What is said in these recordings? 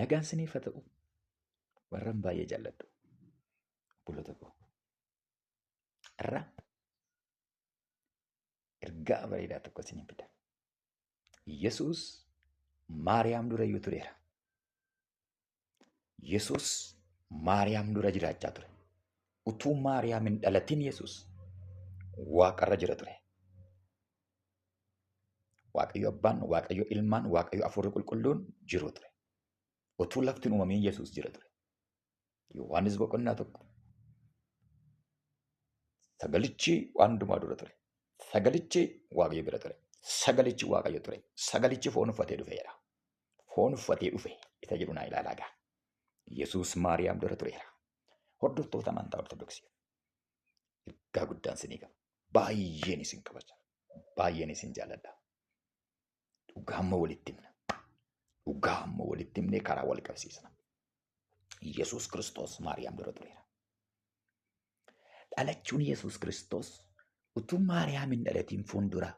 Nagaan siniif haa ta'u warran baay'ee jaalladhu. Buloota koo irra ergaa bareedaa tokko isin fida. Yesuus Maariyaam dura iyyuu tureera. Yesuus Maariyaam dura jiraachaa ture. Utuu Maariyaam hin dhalatin Yesuus Waaqarra jira ture. Waaqayyo Abbaan, Waaqayyo Ilmaan, Waaqayyo Hafuurri Qulqulluun jiru ture. Utuu lafti hin uumamin Yesuus jira ture. Yohaannis boqonnaa tokko. Sagalichi waan hundumaa dura ture. Sagalichi Waaqayyo bira ture. Sagalichi Waaqayyo ture. Sagalichi foon uffatee dhufeera. Foon uffatee dhufe isa jedhu naa ilaalaa gaa. Yesuus Maariyaam dura tureera. Hordoftoota amantaa Ortodoksii. Ergaa guddaan isinii qaba. Baay'een isin kabaja. Baay'een isin jaalladha. Dhugaa amma walitti himna. Dhugaa amma walitti himnee karaa wal qabsiisna. Yesuus Kiristoos Maariyaam dura tureera. Dhalachuun Yesuus Kiristoos utuu Maariyaam hin dhalatiin fuuldura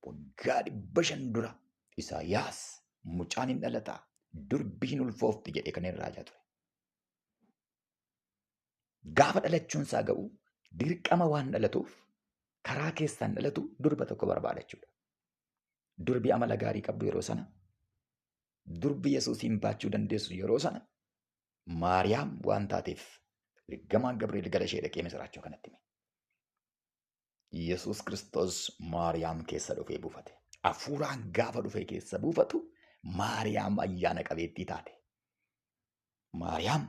waggaa 500 dura Isaayyaas mucaan hin dhalataa durbi hin ulfoofti jedhee kan hin raajaa ture. Gaafa dhalachuun isaa ga'u dirqama waan dhalatuuf karaa keessaan dhalatu durba tokko barbaadachuudha. Durbi amala gaarii qabdu yeroo sana, durbi Yesuusiin baachuu dandeessu yeroo sana, Maariyaam waan taateef ergamaan Gabriel gara ishee dhaqee misiraachuu kanatti hime. Yesuus Kiristoos Maariyaam keessa dhufee buufate. Hafuuraan gaafa dhufee keessa buufatu Maariyaam ayyaana qabeettii taate. Maariyaam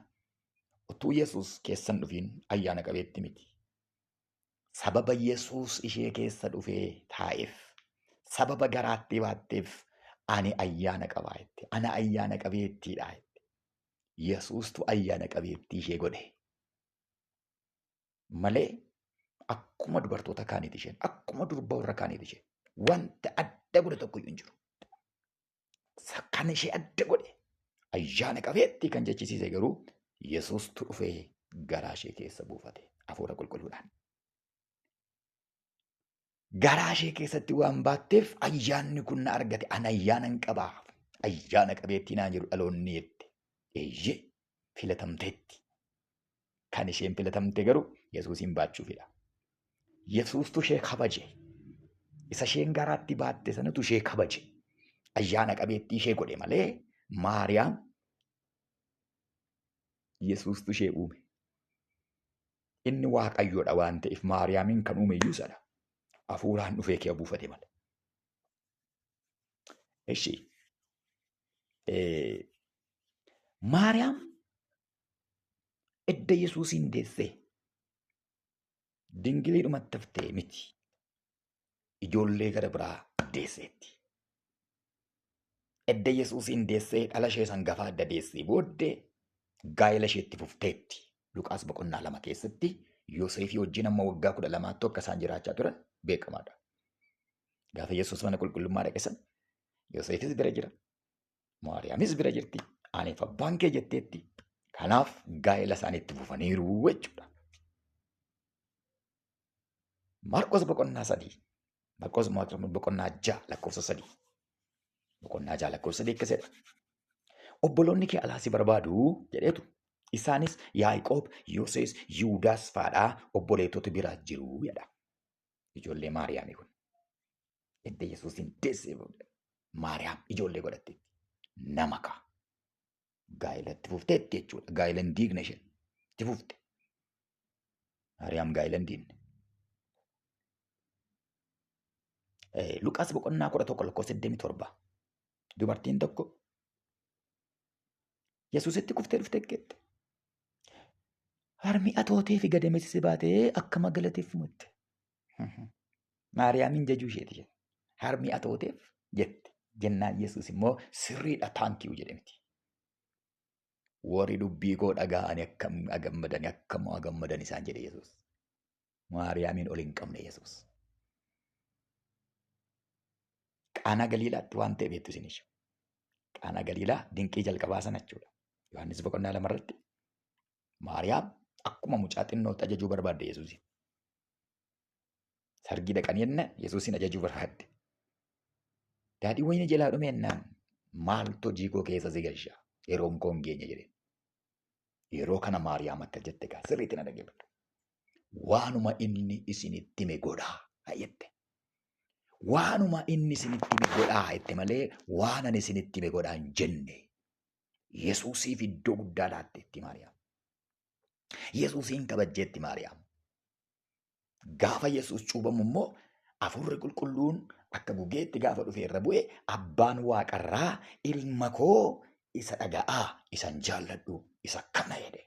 utuu Yesuus keessan dhufiin ayyaana qabeetti miti. Sababa Yesuus ishee keessa dhufee taa'eef, sababa garaatti baatteef ani ayyaana qabaa jette. Ana ayyaana qabeettiidha jette. Yesuustu ayyaana qabeettii ishee godhe. Malee akkuma dubartoota kaaniiti isheen, akkuma durba warra kaaniiti isheen. Wanta adda godhe tokko hin jiru. Kan ishee adda godhe ayyaana qabeettii kan jechisiise garuu Yesuustu dhufee garaa ishee keessa buufate hafuura qulqulluudhaan. Garaa ishee keessatti waan baatteef ayyaanni kun na argate. Ana ayyaana hin qabaa. Ayyaana qabeettii naan jedhu dhaloonni jette. Eeyyee filatamteetti. Kan isheen filatamte garuu Yesuusiin baachuufidha. Yesuustu ishee kabaje. Isa isheen garaatti baatte sanatu ishee kabaje. Ayyaana qabeettii ishee godhe malee Maariyaam Yesuustu ishee uume. Inni Waaqayyoodha waan ta'eef Maariyaamin kan uume iyyuu sana. Hafuuraan dhufee kee buufate malee. Eshi Maariyaam edda Yesuusiin deessee dingiliidhumatti haftee miti. Ijoollee gara biraa deesseetti. Edda Yesuusiin deessee dhala ishee sangafaa adda deessee booddee gaa'ela isheetti fufteetti. Luqaas boqonnaa 2 keessatti Yoosefii wajjin amma waggaa 12 akka isaan jiraachaa turan beekamaadha. Gaafa Yesuus mana qulqullummaa dhaqesan Yoosefis bira jira. Maariyaamis bira jirti. Aniif abbaan kee jetteetti. Kanaaf gaa'ela isaaniitti fufaniiru jechuudha. Marqos boqonnaa 3. Marqos boqonnaa 6 lakkoofsa 3. Boqonnaa 6 lakkoofsa 3 akkasidha. Obboloonni kee alaa si barbaadu jedheetu. Isaanis Yaaqoob, Yooses, Yihudaas fa'aadhaa obboleettota biraa jiru jedha. Ijoollee Maariyaamii kun. Edda Yesuusiin deessee Maariyaam ijoollee godhatteetti. Nama ka'a. Gaa'elatti fufteetti jechuudha. Gaa'ela hin diigne isheen. Itti fufte. Maariyaam gaa'ela hin diigne. Luqaas boqonnaa 11 lakkoofsa 87. Dubartiin tokko Yesuusitti kuftee dhuftee geette. Harmi atootee fi gadameessi si baatee akka magalateeffamutti. Maariyaamin jajuu isheeti jedhe. Harmi atooteef jette. Jennaan Yesuus immoo sirriidha taankiyuu jedhamti. Warri dubbii koo dhaga'anii akkam gammadan isaan jedhe Yesuus. Maariyaamin ol hin qabne Yesuus. Qaanaa Galiilaatti waan ta'e beektu isinis. Qaanaa Galiilaa dinqii jalqabaa sana jechuudha. Yohaannis boqonnaa 2 irratti Maariyaam akkuma mucaa xinnootti ajajuu barbaadde Yesuusin. Sargii dhaqanii enna Yesuusin ajajuu barbaadde. Daadhii wayinii jalaa dhume ennaan maaltu hojii koo keessa si galcha? Yeroon koo hin geenye jedheen. Yeroo kana Maariyaam akka jette gaa sirriitti na dhaggeeffadhu. Waanuma inni isinitti hime godhaa jette. Waanuma inni isinitti hime godhaa jette malee waan ani isinitti hime godhaa hin jenne. Yesuusiif iddoo guddaa laatteetti Maariyaam. Yesuusiin kabajjeetti Maariyaam. Gaafa Yesuus cuubamu immoo Hafuurri Qulqulluun akka gugeetti gaafa dhufe irra bu'e abbaan waaqarraa ilma koo isa dhaga'aa isan jaalladhu isa kana jedhe.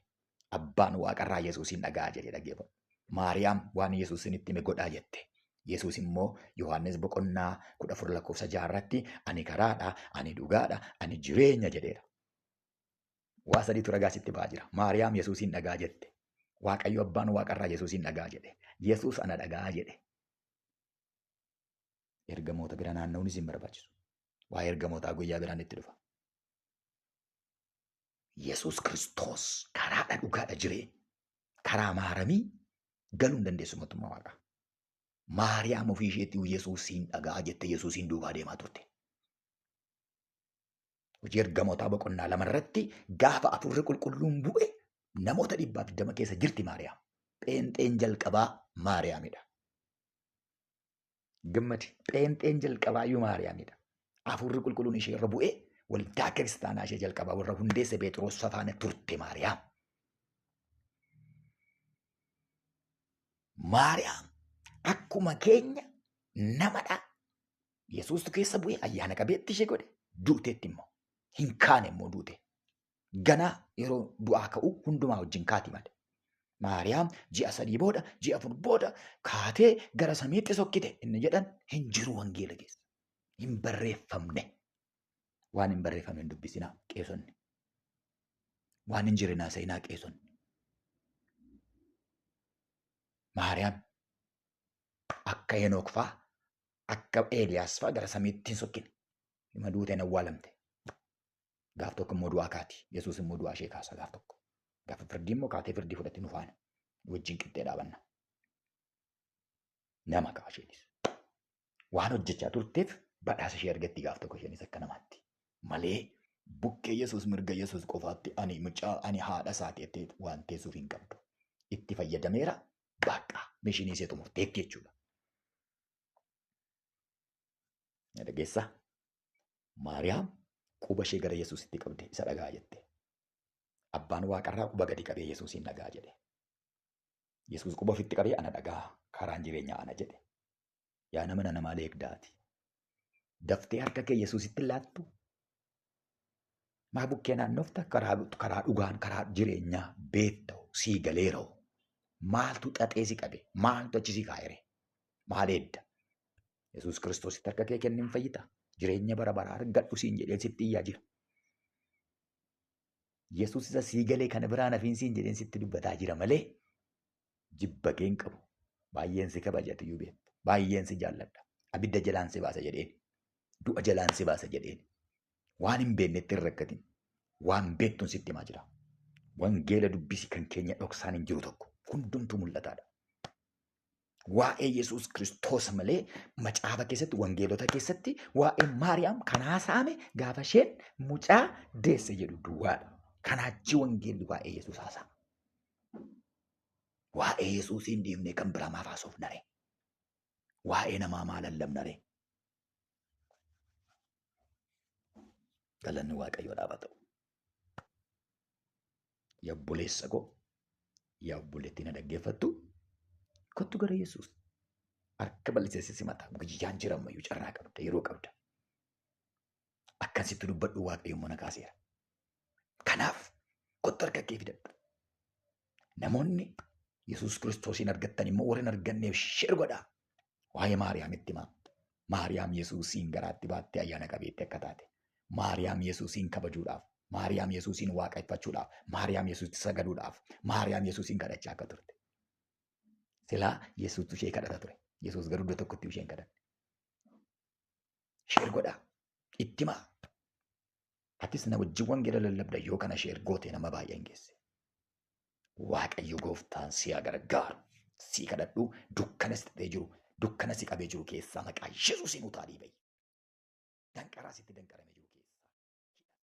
Abbaan waaqarraa Yesuusin dhaga'aa jedhe dhaggeeffadhu. Maariyaam waan Yesuus isinitti hime godhaa jette. Yesuus immoo Yohaannis boqonnaa 14:6 ani karaadha, ani dhugaadha, ani jireenya jedheera. Waa sadiitu ragaa sitti ba'aa jira. Maariyaam Yesuusin dhagaa jette. Waaqayyo abbaan waaqarraa Yesuusin dhagaa jedhe. Yesuus ana dhagaa jedhe. Ergamoota bira naanna'uun isin barbaachisu. Waa ergamootaa guyyaa biraan itti dhufa. Yesuus Kiristoos karaadha, dhugaadha, jireenya. Karaa maaramii galuu hin dandeessu mootummaa Waaqaa. Maariyaam ofii isheetti Yesuusin dhagaa jette. Yesuusin duubaa deemaa turte. Hojii ergamootaa boqonnaa 2 irratti gaafa Hafuurri Qulqulluun bu'e namoota 120 keessa jirti Maariyaam. Pheenxeen jalqabaa Maariyaamidha. Gammadi. Pheenxeen jalqabaayyuu Maariyaamidha. Hafuurri Qulqulluun ishee irra bu'e waldaa kiristaanaa ishee jalqabaa warra hundeesse Phexros faana turte Maariyaam. Maariyaam akkuma keenya namadha. Yesuustu keessa bu'e ayyaana qabeetti ishee godhe. Duuteetti immoo hin kaane immoo duute. Ganaa yeroo du'aa ka'u hundumaa wajjin kaati malee. Maariyaam ji'a 3 booda, ji'a 4 booda kaatee gara samiitti sokkite inni jedhan hin jiru wangeela keessa. Hin barreeffamne. Waan hin barreeffamne hin dubbisinaa qeesonni. Waan hin jirre naasa'inaa qeesonni. Maariyaam akka Henook fa'aa, akka Eeliyaas fa'aa gara samiitti hin sokkine. Hima duuteen awwaalamte. Gaaf tokko immoo du'aa kaati. Yesuus immoo du'aa ishee kaasa gaaf tokko. Gaafa firdii immoo kaatee firdii fudhatti nu faana. Wajjin qixxee dhaabanna. Nama ka'a isheenis. Waan hojjechaa turteef badhaasa ishee argatti gaaf tokko isheenis akka namaatti. Malee bukkee Yesuus mirga Yesuus qofaatti ani haadha isaati jettee waan teessuuf hin qabdu. Itti fayyadameera baaqaa mishinii ishee xumurteetti jechuudha. Dhageessaa Maariyaam quba ishee gara Yesuusitti qabde isa dhagaa jette. Abbaan waaqarraa quba gadi qabee Yesuusin dhagaa jedhe. Yesuus quba ofitti qabee ana dhagaa karaan jireenyaa ana jedhe. Yaa nama namaa leegdaati. Daftee harka kee Yesuusitti laattu. Maa bukkee naannofta karaa dhugaan karaa jireenyaa beekta'u sii galeera'u. Maaltu xaxee si qabe? Maaltu achi si kaa'ere? Maal edda? Yesuus Kiristoositti harka kee kennin fayyita. Jireenya bara baraa argadhu siin jedheen sitti iyyaa jira. Yesuus isa sii galee kana biraan hafiin siin jedheen sitti dubbataa jira malee jibba kee hin qabu. Baay'een si kabajatu iyyuu beektu. Baay'een si jaalladha. Abidda jalaan si baasa jedheen. Du'a jalaan si baasa jedheen. Waan hin beeknetti hin rakkatin. Waan beektuun sitti himaa jira. Wangeela dubbisi kan keenya dhoksaan hin jiru tokko. Hundumtuu mul'ataadha. Waa'ee Yesuus Kiristoos malee macaafa keessatti wangeelota keessatti waa'ee Maariyaam kan haasa'ame gaafa isheen mucaa deesse jedhu duwwaadha. Kanaachi wangeelli waa'ee Yesuus haasa'a. Waa'ee Yesuus hin dhiifne kan biraa maaf haasofnare? Waa'ee namaa maal lallabnare? Galanni Waaqayyoodhaaf haa ta'u. Yaa obboleessa koo, yaa obboleettii na dhaggeeffattu. Kottu gara Yesuus. Harka bal'isee simata. Guyyaan jira ammayyuu carraa qabda, yeroo qabda. Akkasitti dubbadhu Waaqayyo mana kaaseera. Kanaaf kottu harka kee fidadhu. Namoonni Yesuus Kiristoosiin argattan immoo warreen arganneef sheer godhaa. Waa'ee Maariyaamitti himaa. Maariyaam Yesuusiin garaatti baattee ayyaana qabeetti akka taate. Maariyaam Yesuusiin kabajuudhaaf. Maariyaam Yesuusiin waaqeffachuudhaaf. Maariyaam Yesuusitti sagaduudhaaf. Maariyaam Yesuusiin kadhachaa akka turte. Silaa Yesuutu ishee kadhata ture. Yesuus garuu iddoo tokkotti isheen kadhatte. Sheer godhaa. Itti himaa. Atis na wajjin wangeela lallabda yoo kana sheer goote nama baay'een geesse. Waaqayyo gooftaan si haa gargaaru. Si kadhadhu dukkana si ta'ee jiru, dukkana si qabee jiru keessaa maqaa Yesuusiin utaalii ba'i. Danqaraa sitti danqarame jiru.